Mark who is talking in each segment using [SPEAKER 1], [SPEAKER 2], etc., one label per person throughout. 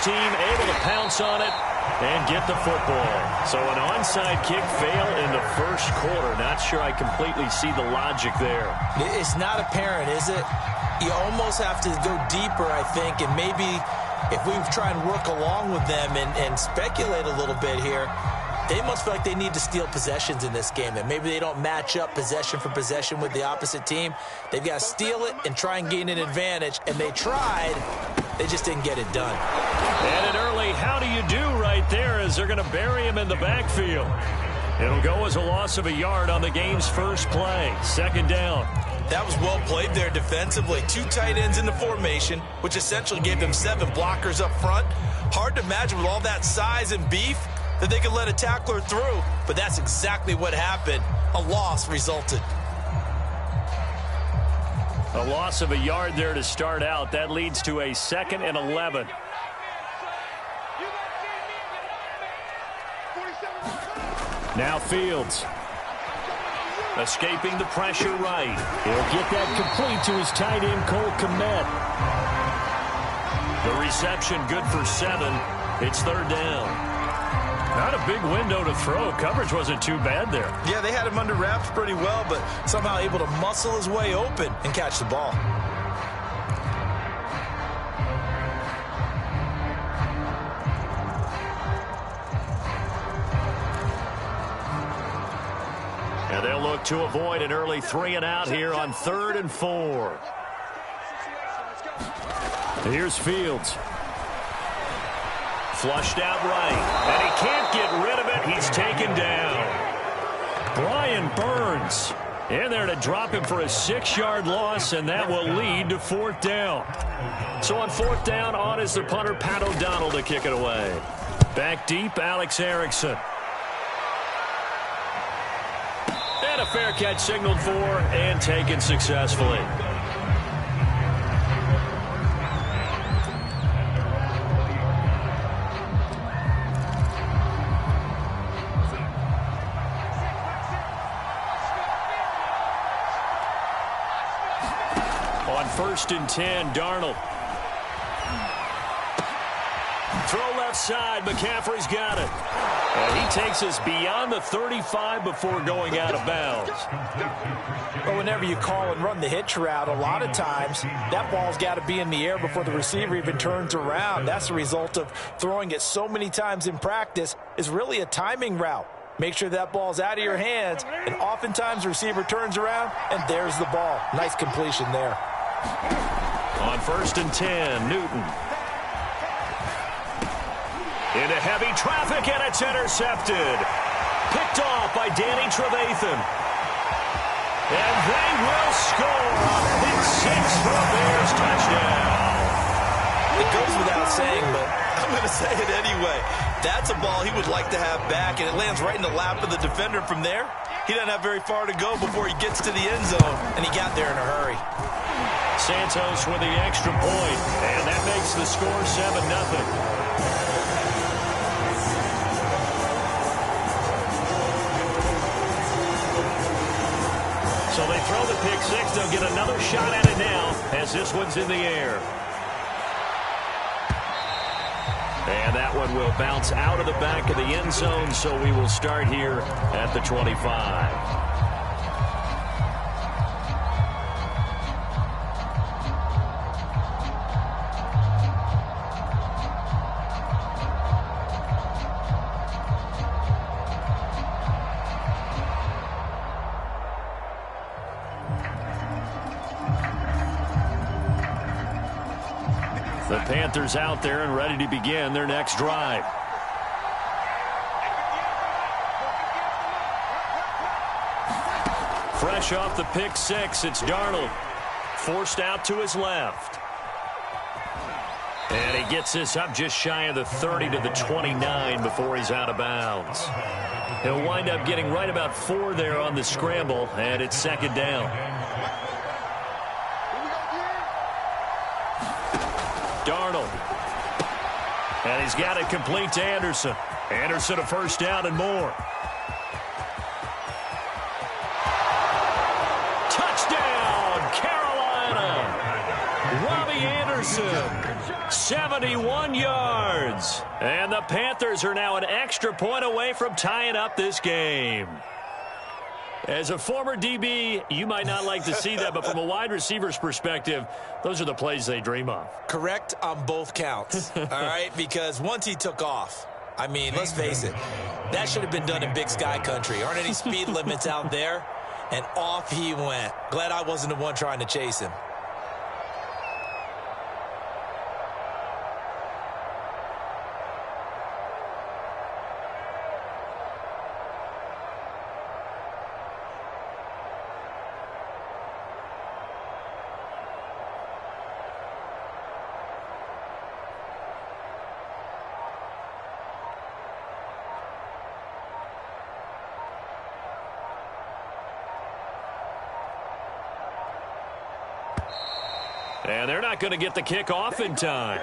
[SPEAKER 1] team able to pounce on it and get the football. So an onside kick fail in the first quarter. Not sure I completely see the logic there.
[SPEAKER 2] It's not apparent, is it? You almost have to go deeper, I think, and maybe if we try and work along with them and speculate a little bit here, they must feel like they need to steal possessions in this game, and maybe they don't match up possession for possession with the opposite team. They've got to steal it and try and gain an advantage, and they tried. They just didn't get it done.
[SPEAKER 1] And an early how do you do right there as they're going to bury him in the backfield. It'll go as a loss of a yard on the game's first play. Second down.
[SPEAKER 2] That was well played there defensively. 2 tight ends in the formation, which essentially gave them 7 blockers up front. Hard to imagine with all that size and beef that they could let a tackler through, but that's exactly what happened. A loss resulted.
[SPEAKER 1] A loss of a yard there to start out. That leads to a 2nd and 11. Now Fields. Escaping the pressure right. He'll get that complete to his tight end, Cole Kmet. The reception good for 7. It's 3rd down. Not a big window to throw. Coverage wasn't too bad there.
[SPEAKER 2] Yeah, they had him under wraps pretty well, but somehow able to muscle his way open and catch the ball.
[SPEAKER 1] And they'll look to avoid an early 3 and out here on 3rd and 4. Here's Fields. Flushed out right, and he can't get rid of it. He's taken down. Brian Burns in there to drop him for a 6-yard loss, and that will lead to 4th down. So on 4th down, on is the punter, Pat O'Donnell, to kick it away. Back deep, Alex Erickson. And a fair catch signaled for and taken successfully. On 1st and 10, Darnold. Throw left side. McCaffrey's got it. And he takes us beyond the 35 before going out of bounds.
[SPEAKER 2] Well, whenever you call and run the hitch route, a lot of times that ball's got to be in the air before the receiver even turns around. That's the result of throwing it so many times in practice. Is really a timing route. Make sure that ball's out of your hands, and oftentimes the receiver turns around, and there's the ball. Nice completion there.
[SPEAKER 1] On 1st and 10, Newton. Into heavy traffic, and it's intercepted. Picked off by Danny Trevathan. And they will score a pick 6 for a Bears touchdown.
[SPEAKER 2] It goes without saying, but I'm going to say it anyway. That's a ball he would like to have back, and it lands right in the lap of the defender from there. He doesn't have very far to go before he gets to the end zone, and he got there in a hurry.
[SPEAKER 1] Santos with the extra point, and that makes the score 7-0. So they throw the pick 6. They'll get another shot at it now as this one's in the air. And that one will bounce out of the back of the end zone, so we will start here at the 25. The Panthers out there and ready to begin their next drive. Fresh off the pick 6, it's Darnold. Forced out to his left. And he gets this up just shy of the 30 to the 29 before he's out of bounds. He'll wind up getting right about 4 there on the scramble, and it's 2nd down. Darnold. And he's got it complete to Anderson. Anderson a 1st down and more. Touchdown, Carolina. Robbie Anderson Anderson. 71 yards. And the Panthers are now an extra point away from tying up this game. As a former DB, you might not like to see that, but from a wide receiver's perspective, those are the plays they dream of.
[SPEAKER 2] Correct on both counts, all right? Because once he took off, I mean, let's face it, that should have been done in Big Sky country. Aren't any speed limits out there? And off he went. Glad I wasn't the one trying to chase him.
[SPEAKER 1] And they're not going to get the kick off in time.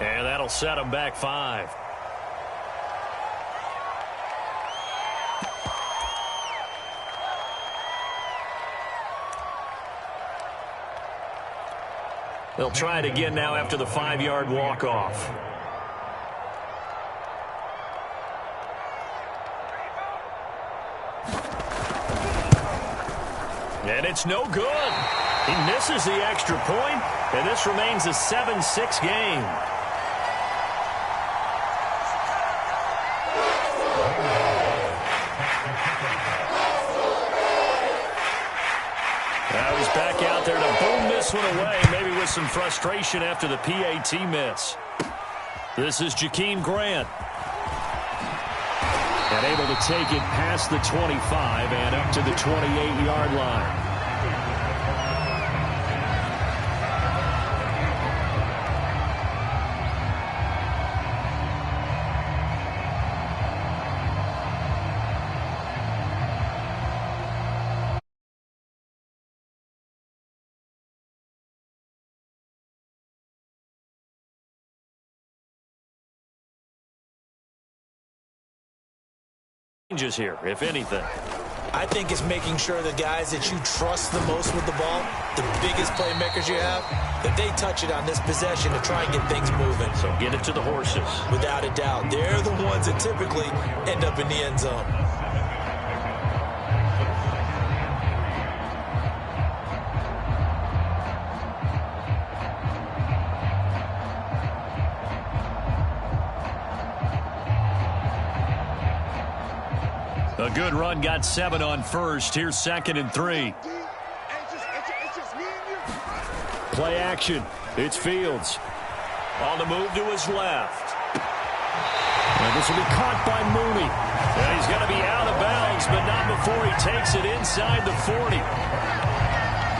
[SPEAKER 1] And that'll set them back 5. They'll try it again now after the 5-yard walk-off. And it's no good. He misses the extra point, and this remains a 7-6 game. Now he's back out there to boom this one away, maybe with some frustration after the PAT miss. This is Jakeem Grant. And able to take it past the 25 and up to the 28-yard line. Here, if anything.
[SPEAKER 2] I think it's making sure the guys that you trust the most with the ball, the biggest playmakers you have, that they touch it on this possession to try and get things moving.
[SPEAKER 1] So get it to the horses.
[SPEAKER 2] Without a doubt. They're the ones that typically end up in the end zone.
[SPEAKER 1] A good run, got 7 on first. Here's 2nd and 3. Play action. It's Fields. On the move to his left. And this will be caught by Mooney. And he's going to be out of bounds, but not before he takes it inside the 40.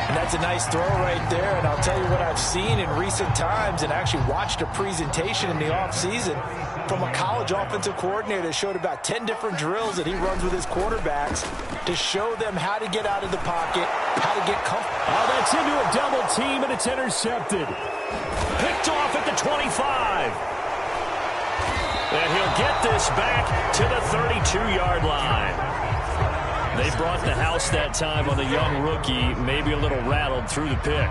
[SPEAKER 2] And that's a nice throw right there. And I'll tell you what I've seen in recent times and actually watched a presentation in the offseason from a college offensive coordinator that showed about 10 different drills that he runs with his quarterbacks to show them how to get out of the pocket, how to get comfortable.
[SPEAKER 1] Oh, that's into a double team, and it's intercepted. Picked off at the 25. And he'll get this back to the 32-yard line. They brought the house that time on the young rookie, maybe a little rattled through the pick.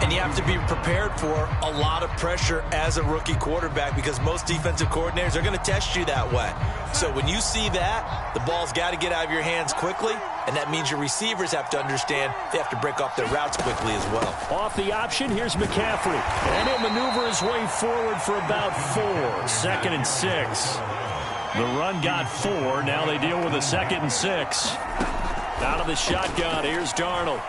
[SPEAKER 2] And you have to be prepared for a lot of pressure as a rookie quarterback because most defensive coordinators are going to test you that way. So when you see that, the ball's got to get out of your hands quickly, and that means your receivers have to understand they have to break off their routes quickly as well.
[SPEAKER 1] Off the option, here's McCaffrey. And he'll maneuver his way forward for about 4. 2nd and 6. The run got 4. Now they deal with a 2nd and 6. Out of the shotgun, here's Darnold.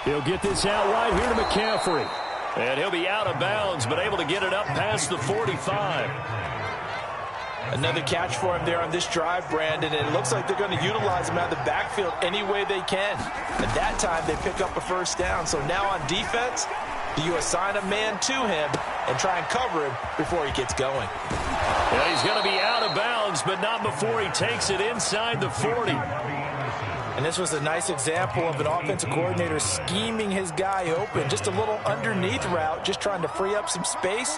[SPEAKER 1] He'll get this out right here to McCaffrey. And he'll be out of bounds, but able to get it up past the 45.
[SPEAKER 2] Another catch for him there on this drive, Brandon, and it looks like they're going to utilize him out of the backfield any way they can. At that time, they pick up a first down. So now on defense, do you assign a man to him and try and cover him before he gets going?
[SPEAKER 1] Yeah, he's going to be out of bounds, but not before he takes it inside the 40.
[SPEAKER 2] And this was a nice example of an offensive coordinator scheming his guy open. Just a little underneath route, just trying to free up some space.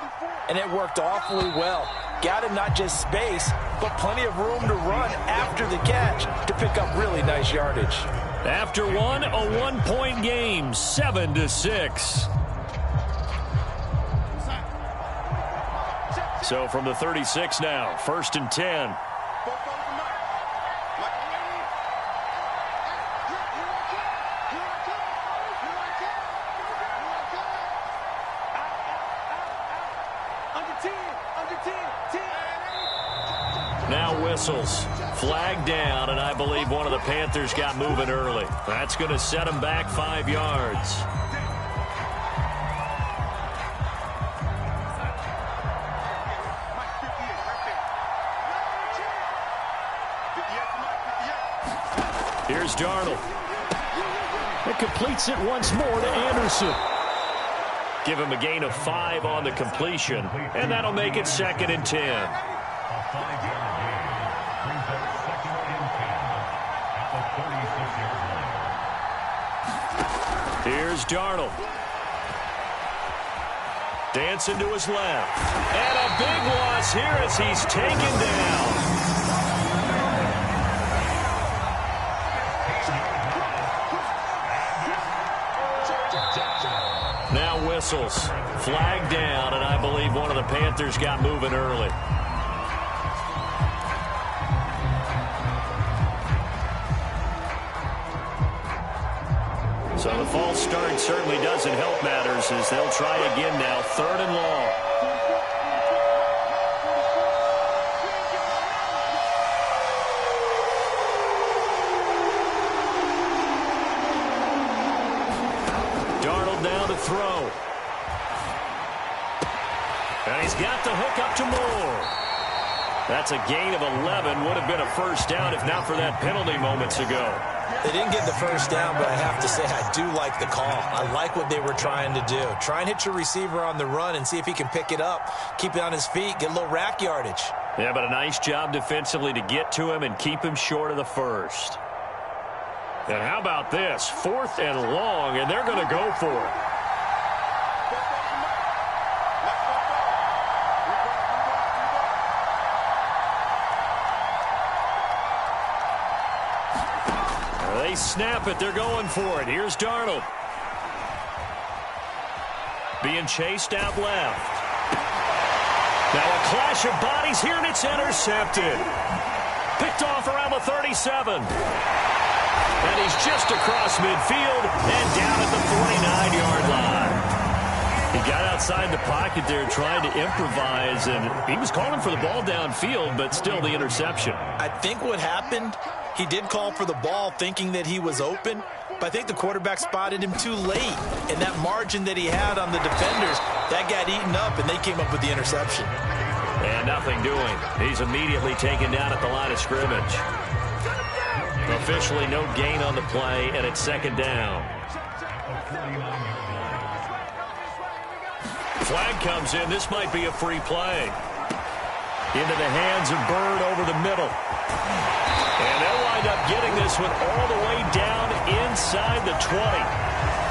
[SPEAKER 2] and it worked awfully well. Got him not just space, but plenty of room to run after the catch to pick up really nice yardage.
[SPEAKER 1] After one, a one-point game, 7-6. So from the 36 now, 1st and 10. Now whistles. Flag down, and I believe one of the Panthers got moving early. That's going to set him back 5 yards. Here's Darnold. It completes it once more to Anderson. Give him a gain of 5 on the completion, and that'll make it 2nd and 10. Here's Darnold. Dancing to his left. And a big loss here as he's taken down. Now whistles. Flag down, and I believe one of the Panthers got moving early. So the false start certainly doesn't help matters as they'll try again now, 3rd and long. Darnold now to throw. And he's got the hook up to Moore. That's a gain of 11. Would have been a first down if not for that penalty moments ago.
[SPEAKER 2] They didn't get the first down, but I have to say I do like the call. I like what they were trying to do. Try and hit your receiver on the run and see if he can pick it up, keep it on his feet, get a little rack yardage.
[SPEAKER 1] Yeah, but a nice job defensively to get to him and keep him short of the first. And how about this? 4th and long, and they're going to go for it. They snap it. They're going for it. Here's Darnold. Being chased out left. Now a clash of bodies here, and it's intercepted. Picked off around the 37. And he's just across midfield and down at the 49-yard line. He got outside the pocket there trying to improvise, and he was calling for the ball downfield, but still the interception.
[SPEAKER 2] I think what happened, he did call for the ball thinking that he was open, but I think the quarterback spotted him too late. And that margin that he had on the defenders, that got eaten up, and they came up with the interception.
[SPEAKER 1] And nothing doing. He's immediately taken down at the line of scrimmage. Officially no gain on the play, and it's 2nd down. Flag comes in. This might be a free play. Into the hands of Bird over the middle. And they'll wind up getting this one all the way down inside the 20.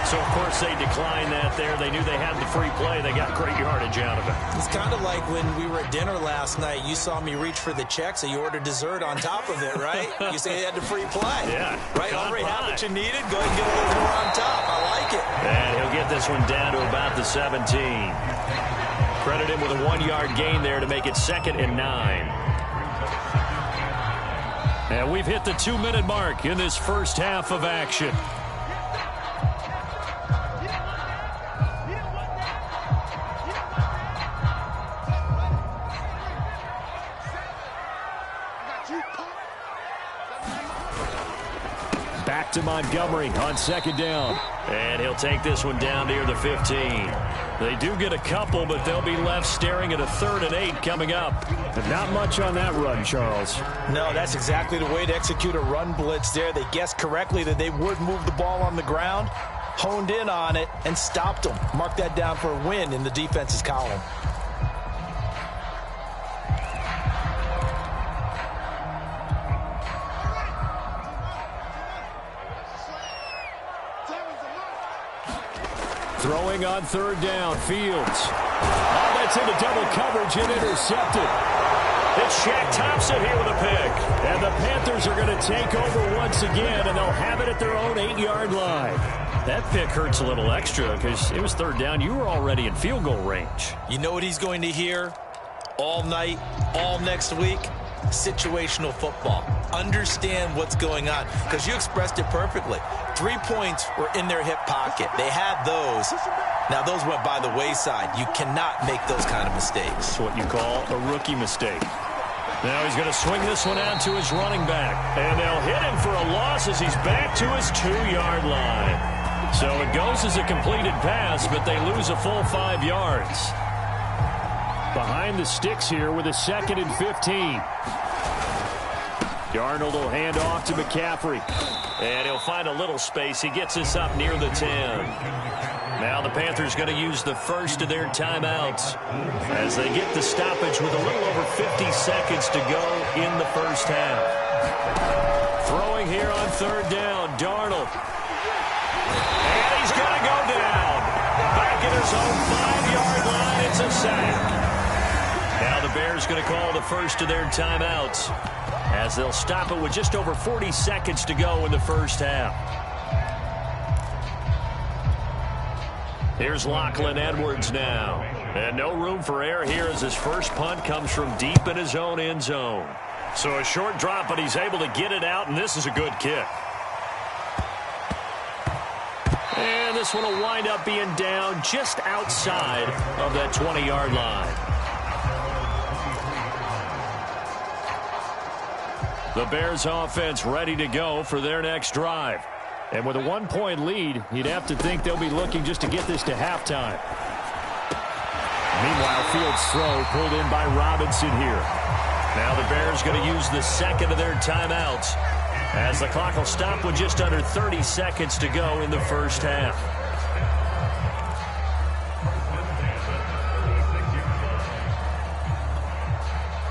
[SPEAKER 1] So, of course, they declined that there. They knew they had the free play. They got great yardage out of it.
[SPEAKER 2] It's kind of like when we were at dinner last night. You saw me reach for the check, so you ordered dessert on top of it, right? You say you had the free play.
[SPEAKER 1] Yeah.
[SPEAKER 2] Right? Already had what you needed. Go ahead and get a little more on top. I like it.
[SPEAKER 1] And he'll get this one down to about the 17. Credit him with a 1-yard gain there to make it 2nd and 9. And we've hit the 2-minute mark in this first half of action. Back to Montgomery on 2nd down. And he'll take this one down near the 15. They do get a couple, but they'll be left staring at a 3rd and 8 coming up. But not much on that run, Charles.
[SPEAKER 2] No, that's exactly the way to execute a run blitz there. They guessed correctly that they would move the ball on the ground, honed in on it, and stopped them. Mark that down for a win in the defense's column.
[SPEAKER 1] Throwing on third down, Fields. Oh, that's into double coverage and intercepted. It's Shaq Thompson here with a pick. And the Panthers are going to take over once again, and they'll have it at their own 8-yard line. That pick hurts a little extra because it was third down. You were already in field goal range.
[SPEAKER 2] You know what he's going to hear all night, all next week? Situational football. Understand what's going on, because you expressed it perfectly. 3 points were in their hip pocket. They had those. Now, those went by the wayside. You cannot make those kind of mistakes.
[SPEAKER 1] It's what you call a rookie mistake. Now he's going to swing this one out to his running back. And they'll hit him for a loss as he's back to his 2-yard line. So it goes as a completed pass, but they lose a full 5 yards. Behind the sticks here with a 2nd and 15. Darnold will hand off to McCaffrey. And he'll find a little space. He gets this up near the 10. Now the Panthers going to use the first of their timeouts as they get the stoppage with a little over 50 seconds to go in the first half. Throwing here on third down, Darnold. And he's going to go down. Back at his own 5-yard line, it's a sack. Now the Bears going to call the first of their timeouts as they'll stop it with just over 40 seconds to go in the first half. Here's Lachlan Edwards now. And no room for error here as his first punt comes from deep in his own end zone. So a short drop, but he's able to get it out, and this is a good kick. And this one will wind up being down just outside of that 20-yard line. The Bears offense ready to go for their next drive. And with a 1-point lead, you'd have to think they'll be looking just to get this to halftime. Meanwhile, Fields' throw pulled in by Robinson here. Now the Bears going to use the second of their timeouts as the clock will stop with just under 30 seconds to go in the first half.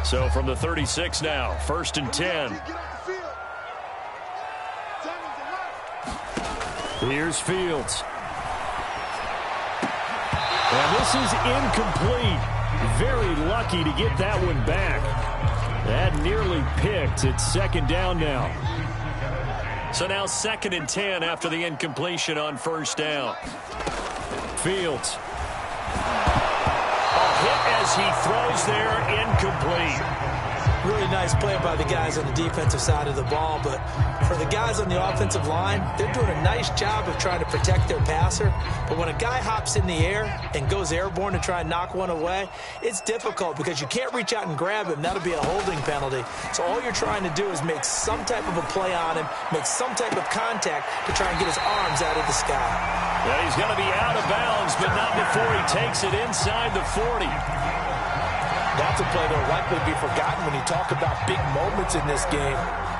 [SPEAKER 1] So from the 36 now, 1st and 10. Here's Fields. And this is incomplete. Very lucky to get that one back. That nearly picked. It's 2nd down now. So now 2nd and 10 after the incompletion on 1st down. Fields. A hit as he throws there, incomplete.
[SPEAKER 2] Really nice play by the guys on the defensive side of the ball, but for the guys on the offensive line, they're doing a nice job of trying to protect their passer. But when a guy hops in the air and goes airborne to try and knock one away, it's difficult because you can't reach out and grab him. That'll be a holding penalty. So all you're trying to do is make some type of a play on him, make some type of contact to try and get his arms out of the sky.
[SPEAKER 1] Yeah, he's going to be out of bounds, but not before he takes it inside the 40.
[SPEAKER 3] That's a play that will likely be forgotten when you talk about big moments in this game.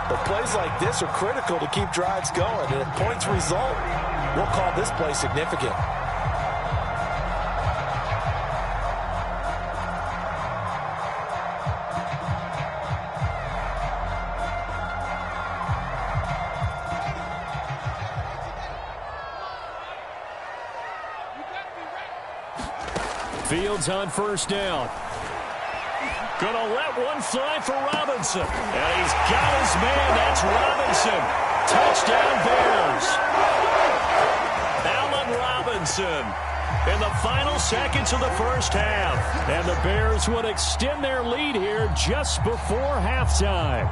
[SPEAKER 3] But plays like this are critical to keep drives going. And if points result, we'll call this play significant.
[SPEAKER 1] Fields on 1st down. Gonna let one fly for Robinson. And he's got his man. That's Robinson. Touchdown Bears. Allen Robinson in the final seconds of the first half. And the Bears would extend their lead here just before halftime.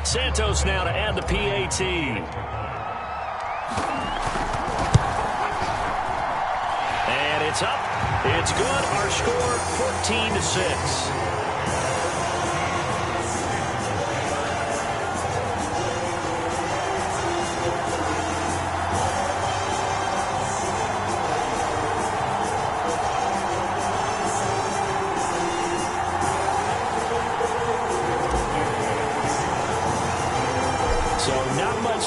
[SPEAKER 1] Santos now to add the PAT. And it's up. It's good. Our score 14-6.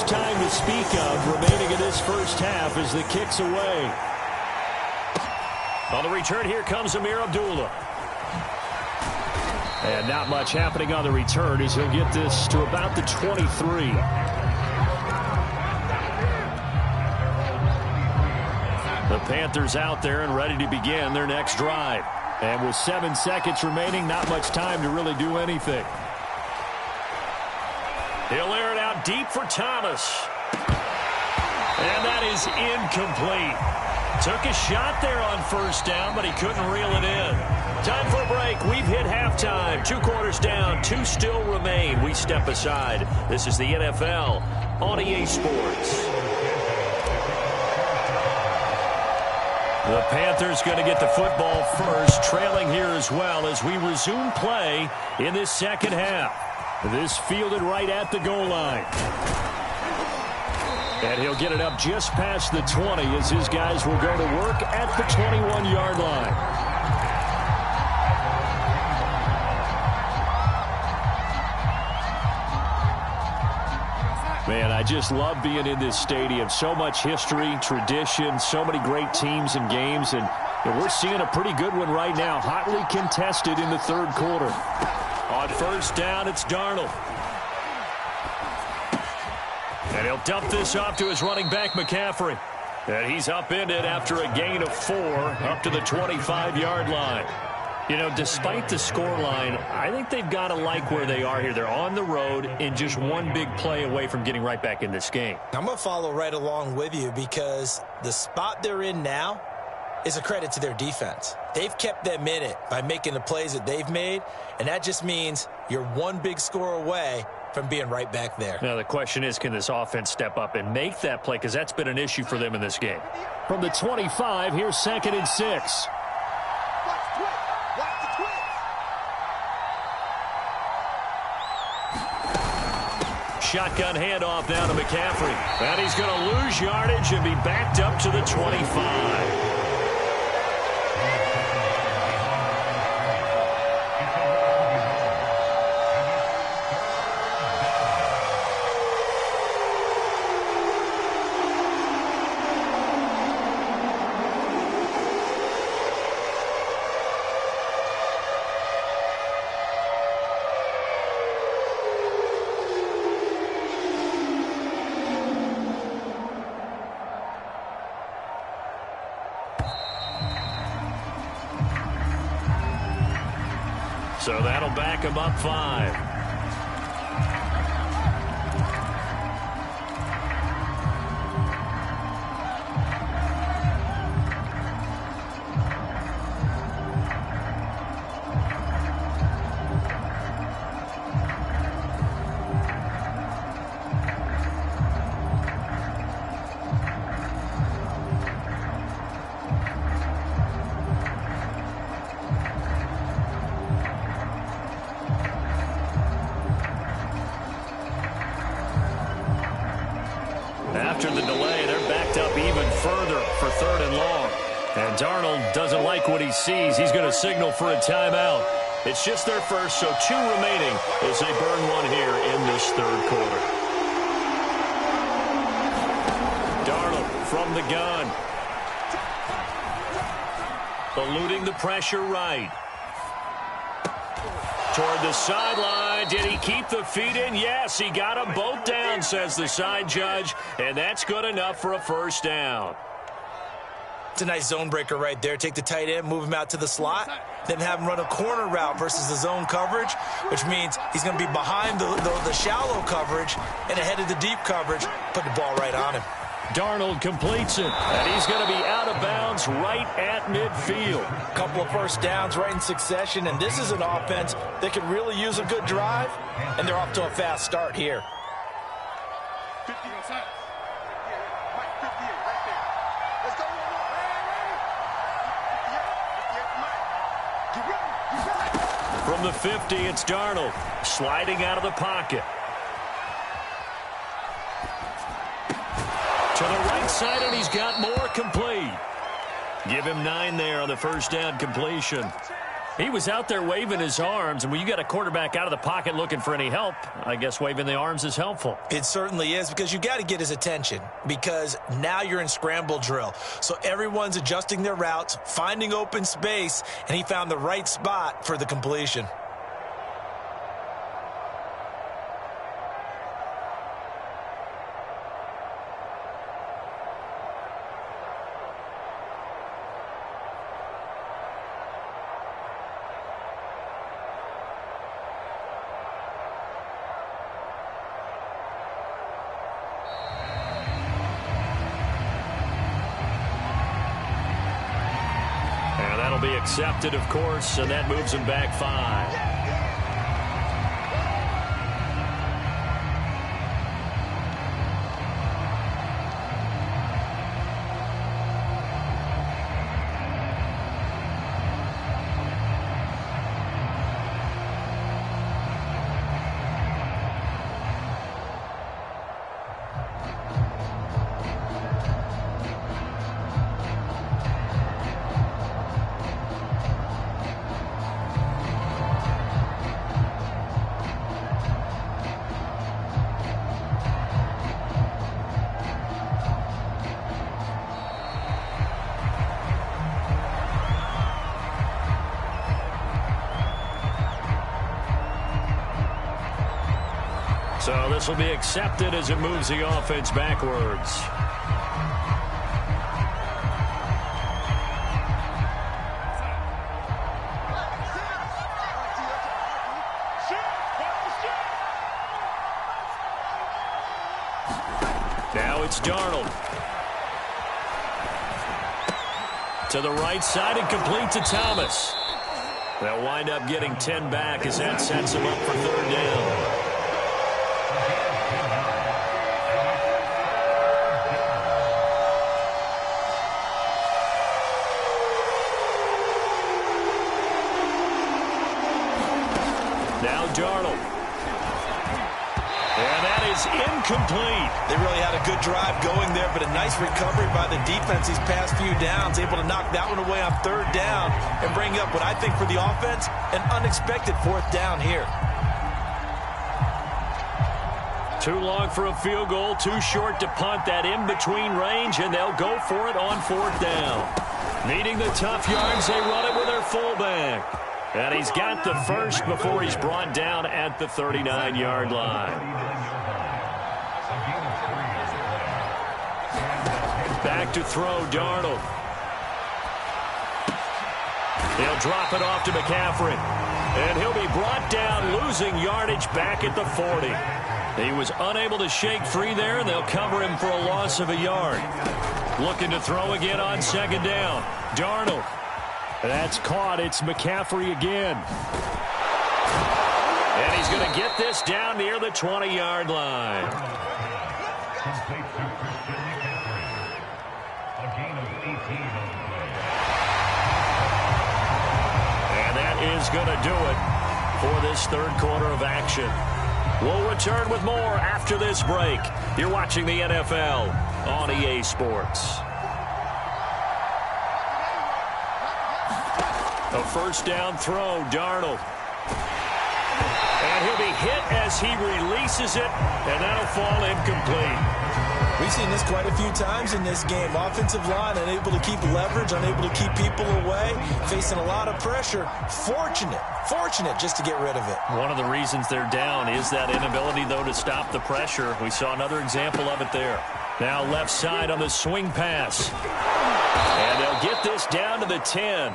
[SPEAKER 1] Time to speak of remaining in this this first half as the kick's away. On the return, here comes Amir Abdullah. And not much happening on the return as he'll get this to about the 23. The Panthers out there and ready to begin their next drive. And with 7 seconds remaining, not much time to really do anything. He'll air it out deep for Thomas. And that is incomplete. Took a shot there on first down, but he couldn't reel it in. Time for a break. We've hit halftime. 2 quarters down. 2 still remain. We step aside. This is the NFL on EA Sports. The Panthers going to get the football first, trailing here as well as we resume play in this second half. This fielded right at the goal line. And he'll get it up just past the 20 as his guys will go to work at the 21-yard line. Man, I just love being in this stadium. So much history, tradition, so many great teams and games. And we're seeing a pretty good one right now, hotly contested in the third quarter. On first down, it's Darnold. And he'll dump this off to his running back, McCaffrey. And he's upended after a gain of 4 up to the 25-yard line. You know, despite the scoreline, I think they've got to like where they are here. They're on the road and just one big play away from getting right back in this game.
[SPEAKER 2] I'm going to follow right along with you because the spot they're in now is a credit to their defense. They've kept them in it by making the plays that they've made, and that just means you're one big score away from being right back there.
[SPEAKER 1] Now, the question is, can this offense step up and make that play? Because that's been an issue for them in this game. From the 25, here's 2nd and 6. Shotgun handoff now to McCaffrey. And he's going to lose yardage and be backed up to the 25. So that'll back him up 5. After the delay, they're backed up even further for 3rd and long. And Darnold doesn't like what he sees. He's going to signal for a timeout. It's just their first, so 2 remaining as they burn one here in this third quarter. Darnold from the gun. Eluding the pressure right. Toward the sideline. Did he keep the feet in? Yes, he got them both down, says the side judge. And that's good enough for a first down.
[SPEAKER 2] It's a nice zone breaker right there. Take the tight end, move him out to the slot, then have him run a corner route versus the zone coverage, which means he's going to be behind the shallow coverage and ahead of the deep coverage. Put the ball right on him.
[SPEAKER 1] Darnold completes it, and he's going to be out of bounds right at midfield.
[SPEAKER 3] A couple of first downs right in succession, and this is an offense that can really use a good drive, and they're off to a fast start here.
[SPEAKER 1] From the 50, it's Darnold sliding out of the pocket. To the right side, and he's got more complete. Give him 9 there on the first down completion. He was out there waving his arms, and when you got a quarterback out of the pocket looking for any help, I guess waving the arms is helpful.
[SPEAKER 2] It certainly is, because you got to get his attention, because now you're in scramble drill. So everyone's adjusting their routes, finding open space, and he found the right spot for the completion.
[SPEAKER 1] Be accepted, of course, and that moves him back 5. So this will be accepted as it moves the offense backwards. Now it's Darnold. To the right side and complete to Thomas. They'll wind up getting 10 back as that sets them up for 3rd down. Now Darnold. And that is incomplete.
[SPEAKER 2] They really had a good drive going there, but a nice recovery by the defense these past few downs, able to knock that one away on 3rd down and bring up what I think for the offense, an unexpected 4th down here.
[SPEAKER 1] Too long for a field goal, too short to punt. That in-between range, and they'll go for it on 4th down. Needing the tough yards, they run it with their fullback. And he's got the first before he's brought down at the 39-yard line. Back to throw, Darnold. He'll drop it off to McCaffrey. And he'll be brought down, losing yardage back at the 40. He was unable to shake free there, and they'll cover him for a loss of a yard. Looking to throw again on 2nd down. Darnold. That's caught. It's McCaffrey again. And he's going to get this down near the 20-yard line. And that is going to do it for this 3rd quarter of action. We'll return with more after this break. You're watching the NFL on EA Sports. A 1st down throw, Darnold. And he'll be hit as he releases it, and that'll fall incomplete.
[SPEAKER 2] We've seen this quite a few times in this game. Offensive line unable to keep leverage, unable to keep people away, facing a lot of pressure. Fortunate just to get rid of it.
[SPEAKER 1] One of the reasons they're down is that inability, though, to stop the pressure. We saw another example of it there. Now left side on the swing pass. And they'll get this down to the 10.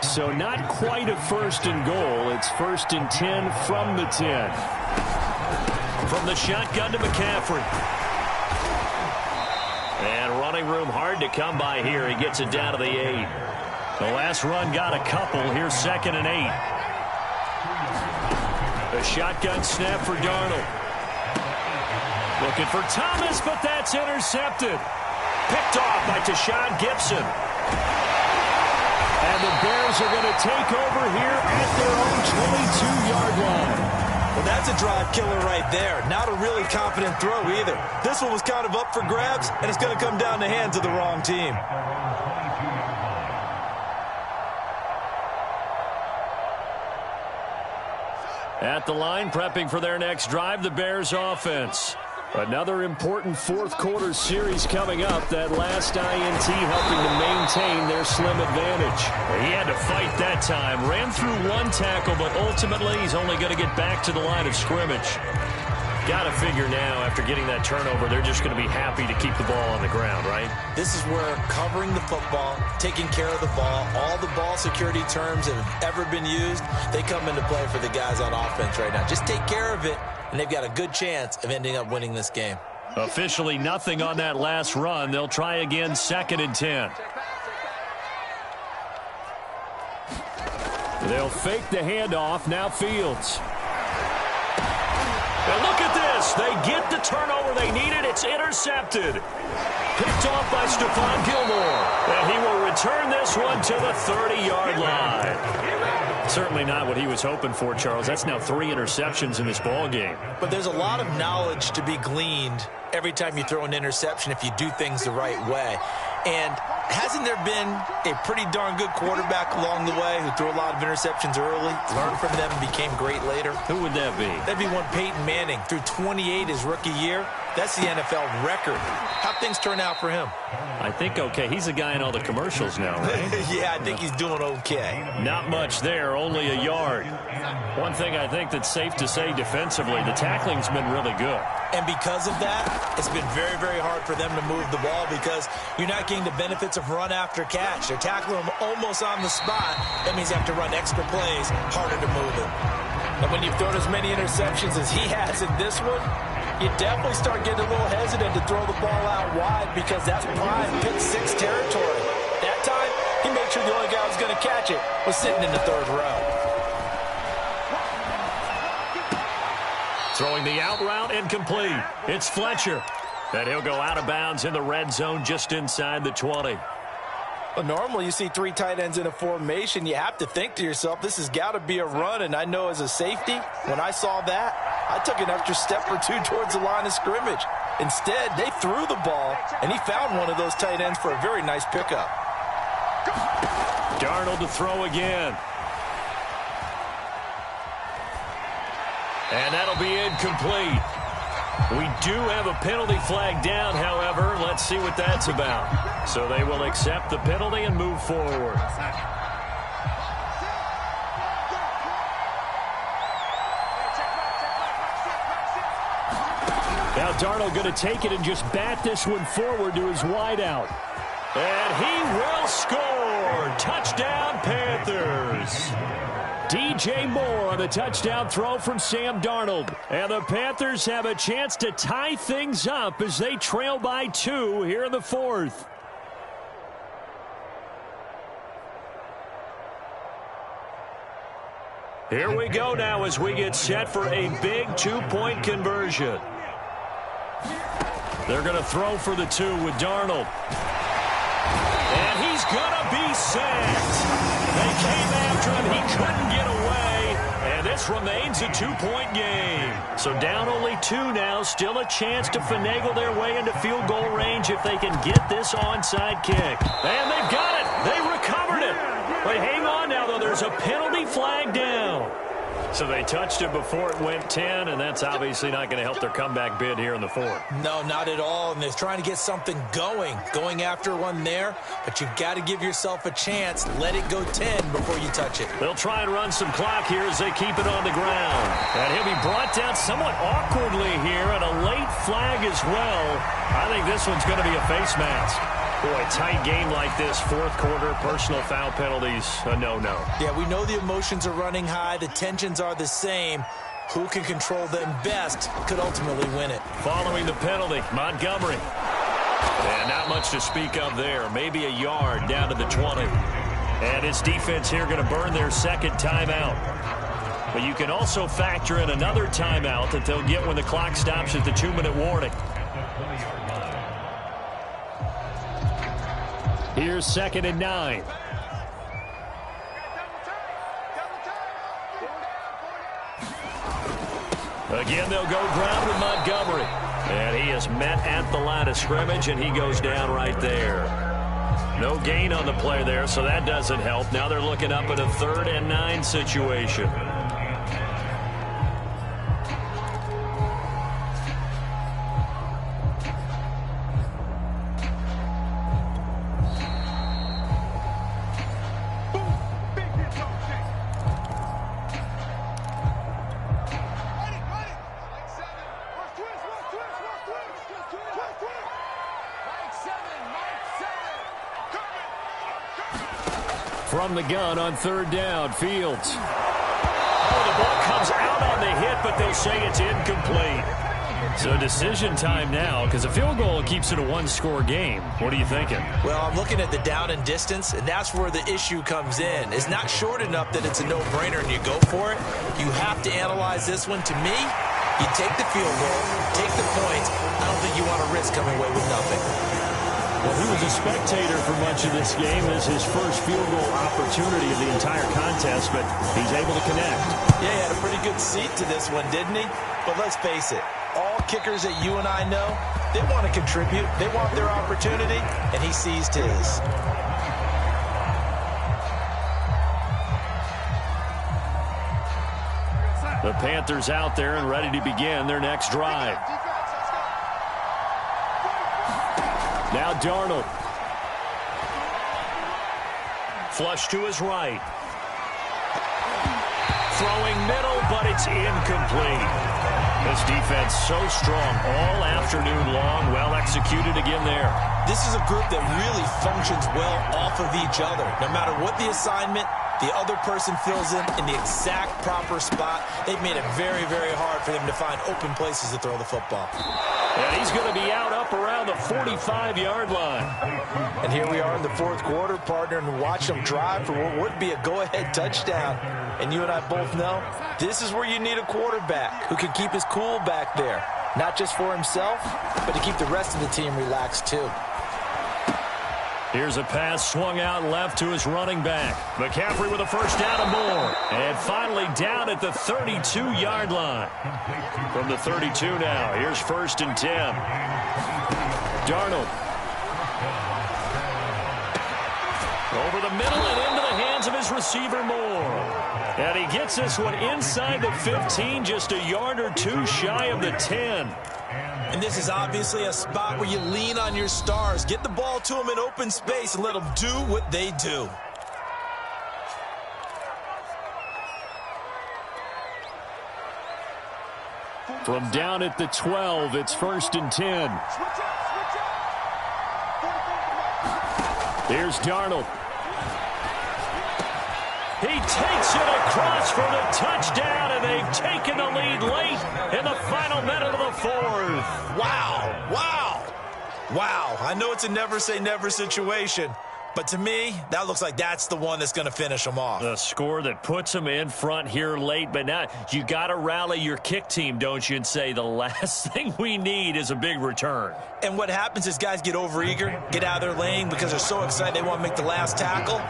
[SPEAKER 1] So not quite a 1st and goal. It's 1st and 10 from the 10. From the shotgun to McCaffrey. And running room hard to come by here. He gets it down to the 8. The last run got a couple. Here's 2nd and 8. The shotgun snap for Darnold. Looking for Thomas, but that's intercepted. Picked off by Tashawn Gibson. And the Bears are going to take over here at their own 22-yard line.
[SPEAKER 2] Well, that's a drive killer right there. Not a really confident throw either. This one was kind of up for grabs, and it's going to come down the hands of the wrong team.
[SPEAKER 1] At the line, prepping for their next drive, the Bears offense. Another important fourth-quarter series coming up. That last INT helping to maintain their slim advantage. He had to fight that time. Ran through one tackle, but ultimately he's only going to get back to the line of scrimmage. Got to figure now, after getting that turnover, they're just going to be happy to keep the ball on the ground, right?
[SPEAKER 2] This is where covering the football, taking care of the ball, all the ball security terms that have ever been used, they come into play for the guys on offense right now. Just take care of it, and they've got a good chance of ending up winning this game.
[SPEAKER 1] Officially nothing on that last run. They'll try again, 2nd and 10. They'll fake the handoff. Now Fields. And look at this. They get the turnover they needed. It's intercepted. Picked off by Stephon Gilmore. And he will return this one to the 30-yard line. Certainly not what he was hoping for, Charles. That's now 3 interceptions in this ball game.
[SPEAKER 2] But there's a lot of knowledge to be gleaned every time you throw an interception if you do things the right way. And hasn't there been a pretty darn good quarterback along the way who threw a lot of interceptions early, learned from them, and became great later?
[SPEAKER 1] Who would that be?
[SPEAKER 2] That'd be one Peyton Manning. Threw 28 his rookie year. That's the NFL record. How'd things turn out for him?
[SPEAKER 1] I think okay. He's a guy in all the commercials now, right?
[SPEAKER 2] Yeah, I think he's doing okay.
[SPEAKER 1] Not much there, only a yard. One thing I think that's safe to say defensively, the tackling's been really good.
[SPEAKER 2] And because of that, it's been very, very hard for them to move the ball because you're not getting the benefits of run after catch. They're tackling them almost on the spot. That means you have to run extra plays, harder to move it. And when you've thrown as many interceptions as he has in this one, you definitely start getting a little hesitant to throw the ball out wide because that's prime pick 6 territory. That time, he made sure the only guy who was going to catch it was sitting in the 3rd row.
[SPEAKER 1] Throwing the out route incomplete. It's Fletcher. And he'll go out of bounds in the red zone just inside the 20.
[SPEAKER 3] Well, normally you see 3 tight ends in a formation. You have to think to yourself, this has got to be a run. And I know as a safety, when I saw that, I took an extra step or 2 towards the line of scrimmage. Instead, they threw the ball, and he found one of those tight ends for a very nice pickup.
[SPEAKER 1] Darnold to throw again. And that'll be incomplete. We do have a penalty flag down, however. Let's see what that's about. So they will accept the penalty and move forward. Now Darnold going to take it and just bat this one forward to his wideout. And he will score. Touchdown, Panthers. DJ Moore on the touchdown throw from Sam Darnold. And the Panthers have a chance to tie things up as they trail by 2 here in the 4th. Here we go now as we get set for a big 2-point conversion. They're going to throw for the 2 with Darnold. And he's going to be sacked. They came after him. He couldn't get away. And this remains a 2-point game. So down only 2 now. Still a chance to finagle their way into field goal range if they can get this onside kick. And they've got it. They recovered it. But hang on now, though. There's a penalty flag down. So they touched it before it went 10, and that's obviously not going to help their comeback bid here in the 4th.
[SPEAKER 2] No, not at all, and they're trying to get something going after one there, but you've got to give yourself a chance. Let it go 10 before you touch it.
[SPEAKER 1] They'll try and run some clock here as they keep it on the ground. And he'll be brought down somewhat awkwardly here, and a late flag as well. I think this one's going to be a face mask. Boy, tight game like this, 4th quarter, personal foul penalties, a no-no.
[SPEAKER 2] Yeah, we know the emotions are running high. The tensions are the same. Who can control them best could ultimately win it.
[SPEAKER 1] Following the penalty, Montgomery. And not much to speak of there. Maybe a yard down to the 20. And his defense here going to burn their 2nd timeout. But you can also factor in another timeout that they'll get when the clock stops at the 2-minute warning. Here's 2nd and 9. Again, they'll go ground with Montgomery. And he is met at the line of scrimmage, and he goes down right there. No gain on the play there, so that doesn't help. Now they're looking up at a 3rd and 9 situation. From the gun on third down, Fields. Oh, the ball comes out on the hit, but they'll say it's incomplete. So decision time now, because a field goal keeps it a one-score game. What are you thinking?
[SPEAKER 2] Well, I'm looking at the down and distance, and that's where the issue comes in. It's not short enough that it's a no-brainer and you go for it. You have to analyze this one. To me, you take the field goal, take the points. I don't think you want to risk coming away with nothing.
[SPEAKER 1] Well, he was a spectator for much of this game as his first field goal opportunity of the entire contest, but he's able to connect.
[SPEAKER 2] Yeah, he had a pretty good seat to this one, didn't he? But let's face it, all kickers that you and I know, they want to contribute. They want their opportunity, and he seized his.
[SPEAKER 1] The Panthers out there and ready to begin their next drive. Now Darnold. Flush to his right. Throwing middle, but it's incomplete. This defense so strong all afternoon long. Well executed again there.
[SPEAKER 2] This is a group that really functions well off of each other. No matter what the assignment, the other person fills in the exact proper spot. They've made it very, very hard for them to find open places to throw the football.
[SPEAKER 1] And he's going to be out up around the 45-yard line.
[SPEAKER 2] And here we are in the fourth quarter, partner, and watch them drive for what would be a go-ahead touchdown. And you and I both know this is where you need a quarterback who can keep his cool back there. Not just for himself, but to keep the rest of the team relaxed too.
[SPEAKER 1] Here's a pass swung out left to his running back. McCaffrey with a first down and more. And finally down at the 32-yard line. From the 32 now, here's 1st and 10. Darnold. Over the middle and into the hands of his receiver Moore. And he gets this one inside the 15, just a yard or two shy of the 10.
[SPEAKER 2] And this is obviously a spot where you lean on your stars. Get the ball to them in open space and let them do what they do.
[SPEAKER 1] From down at the 12, it's 1st and 10. Here's Darnold. He takes it across for the touchdown, and they've taken the lead late in the final minute of the fourth.
[SPEAKER 2] Wow, wow, wow. I know it's a never-say-never situation, but to me, that looks like that's the one that's going to finish them off.
[SPEAKER 1] The score that puts them in front here late, but now you got to rally your kick team, don't you, and say the last thing we need is a big return.
[SPEAKER 2] And what happens is guys get overeager, get out of their lane because they're so excited they want to make the last tackle.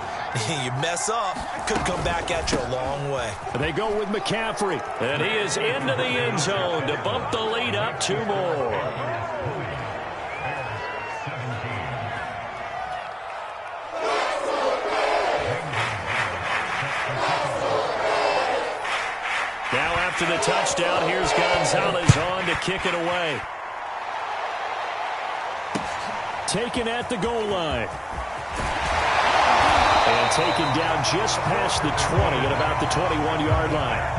[SPEAKER 2] You mess up, could come back at you a long way.
[SPEAKER 1] They go with McCaffrey, and he is into the end zone to bump the lead up 2 more. Now after the touchdown, here's Gonzalez on to kick it away. Taken at the goal line. And taken down just past the 20 at about the 21-yard line.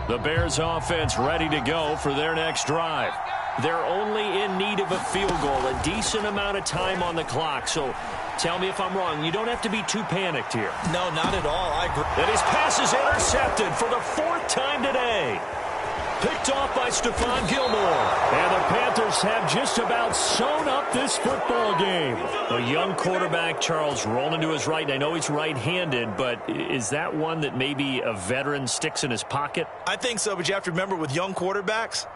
[SPEAKER 1] The Bears offense ready to go for their next drive. They're only in need of a field goal, a decent amount of time on the clock. So tell me if I'm wrong. You don't have to be too panicked here.
[SPEAKER 2] No, not at all. I agree.
[SPEAKER 1] And his pass is intercepted for the 4th time today. Picked off by Stephon Gilmore. And the Panthers have just about sewn up this football game. A young quarterback, Charles, rolling to his right. And I know he's right-handed, but is that one that maybe a veteran sticks in his pocket?
[SPEAKER 2] I think so, but you have to remember with young quarterbacks,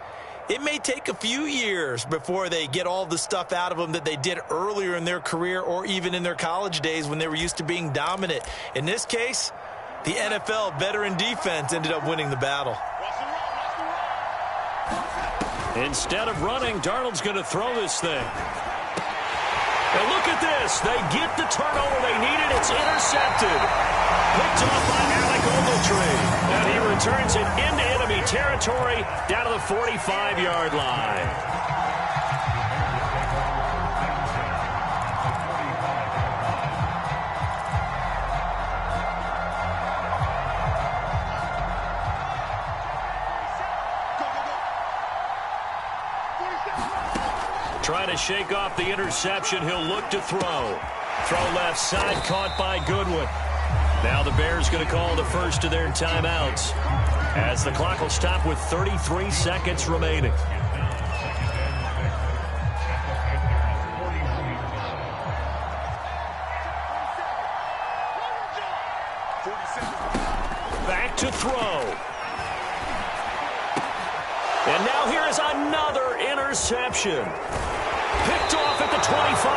[SPEAKER 2] it may take a few years before they get all the stuff out of them that they did earlier in their career or even in their college days when they were used to being dominant. In this case, the NFL veteran defense ended up winning the battle.
[SPEAKER 1] Instead of running, Darnold's going to throw this thing. And look at this. They get the turnover they needed. It's intercepted. Picked off by Alec Ogletree. And he returns it into enemy territory down to the 45-yard line. Trying to shake off the interception. He'll look to throw. Throw left side, caught by Goodwin. Now the Bears going to call the first of their timeouts as the clock will stop with 33 seconds remaining. Back to throw. And now here is another interception. Picked off at the 25.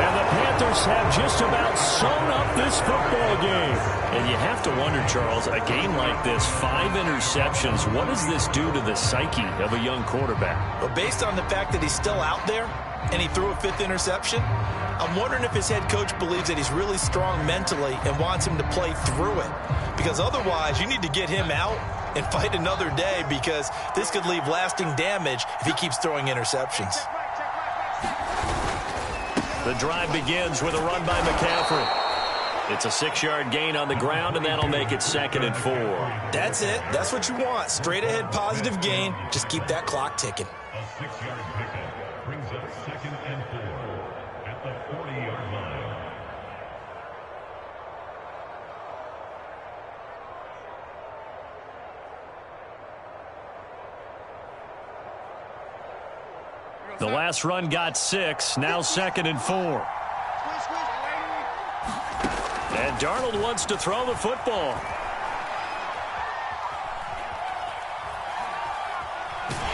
[SPEAKER 1] And the Panthers have just about sewn up this football game. And you have to wonder, Charles, a game like this, 5 interceptions, what does this do to the psyche of a young quarterback?
[SPEAKER 2] Well, based on the fact that he's still out there and he threw a 5th interception, I'm wondering if his head coach believes that he's really strong mentally and wants him to play through it. Because otherwise, you need to get him out and fight another day, because this could leave lasting damage if he keeps throwing interceptions.
[SPEAKER 1] The drive begins with a run by McCaffrey. It's a 6-yard gain on the ground, and that'll make it 2nd and 4.
[SPEAKER 2] That's it. That's what you want. Straight ahead positive gain. Just keep that clock ticking.
[SPEAKER 4] A 6-yard pickup brings up 2nd and 4 at the 40-yard line.
[SPEAKER 1] The last run got 6, now 2nd and 4. And Darnold wants to throw the football.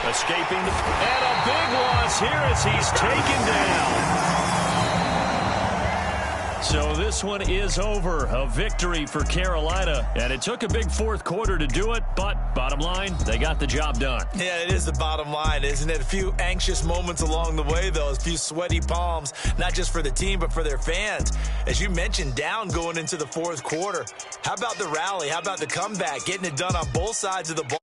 [SPEAKER 1] Escaping, and a big loss here as he's taken down. So this one is over. A victory for Carolina. And it took a big 4th quarter to do it, but bottom line, they got the job done.
[SPEAKER 2] Yeah, it is the bottom line, isn't it? A few anxious moments along the way, though. A few sweaty palms, not just for the team, but for their fans. As you mentioned, down going into the 4th quarter. How about the rally? How about the comeback? Getting it done on both sides of the ball.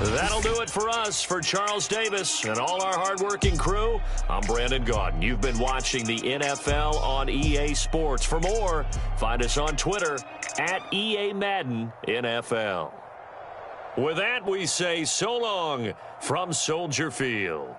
[SPEAKER 1] That'll do it for us. For Charles Davis and all our hardworking crew, I'm Brandon Gaudin. You've been watching the NFL on EA Sports. For more, find us on Twitter at EA Madden NFL. With that, we say so long from Soldier Field.